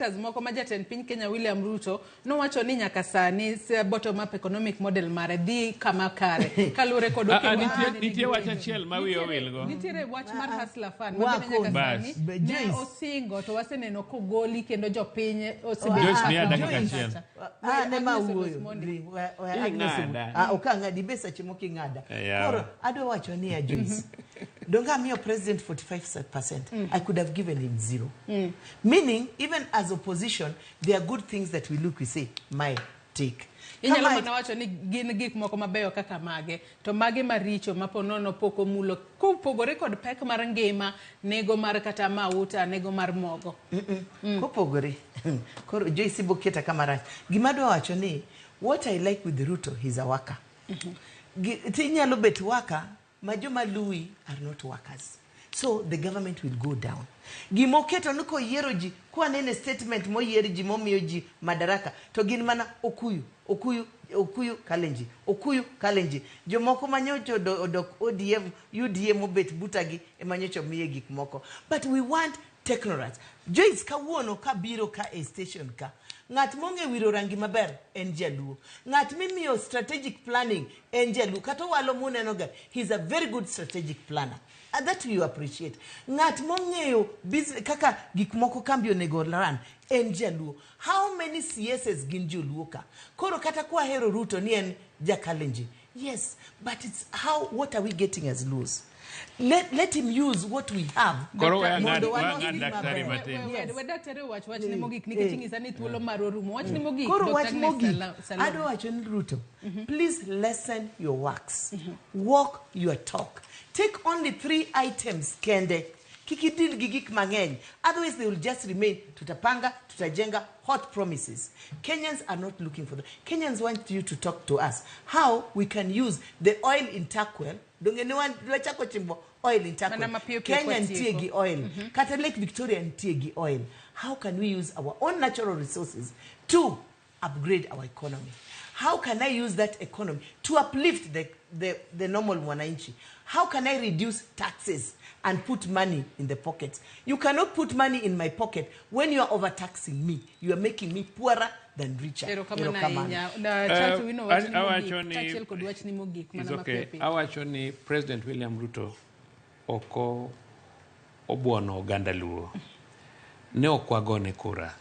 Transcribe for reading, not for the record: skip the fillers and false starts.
Moko ma jatend piny Kenya William Ruto nowacho ni nyaka sani bottom up economic model mare dhi kama kare kalure kod nitie wach achiel ma wiyo wilgo. Nitiere wach mar hustler fund ma nyaka sani ne osingo to waseneno kogoli kendo jopiny Joyce ni dakika achiel. Ne ma wuoyo Agnes okanga di besa chimoki ngada. Koro ado wacho ni ya Joyce. Donga miyo president 45%. I could have given him 0. Meaning even as opposition, there are good things that we look, we say, my take. Inyalo mana wacho ni gin gik moko mabeyo kaka mage to mage maricho maponono poko mulo kopogore kod pek mar ngima nego mar kata mauta nego mar mogo kopogore koro Joyce boketa kamara gimado wacho ni what I like with Ruto, he's a worker. Tinyalo bet worker majoma lui are not workers. So the government will go down. Gimoketo nuko yiero ji kwa nene statement mo yiero ji mo miyo ji madaraka to gin mana okuyu kalenji jomoko manyocho odok ODM UDM obet butagi emanyocho miye gik moko. But we want technocrats. Joyce kawuono ka biro ka a station ka ngat monge wiro rangi maber en jaluo ngat mimiyo strategic planning en jaluo kato walo muneno ga he's a very good strategic planner. And that you appreciate. Ngat mongeyo business kaka gik moko kambio nego run en jaluo. How many CSs gin joluo ka? Koro kata kwa hero Ruto ni en jakalenji. Yes, but it's how, what are we getting as Luos? Let him use what we have. Koro Ado wachoni Ruto. Please lessen your works. Walk your talk. Take only 3 items kende. Kikidil gigik mangeny. Otherwise they will just remain tutapanga, tutajenga, hot promises. Kenyans are not looking for them. Kenyans want you to talk to us. How we can use the oil in Takwel. Oil in Takwel. Kenyan tiegi oil. Kata Lake Victoria tiegi oil. How can we use our own natural resources to upgrade our economy? How can I use that economy to uplift the normal mwananchi? How can I reduce taxes and put money in the pockets? You cannot put money in my pocket when you are overtaxing me. You are making me poorer than richer. Awachoni President William Ruto oko obuono Uganda luo. Ne okwagone kura.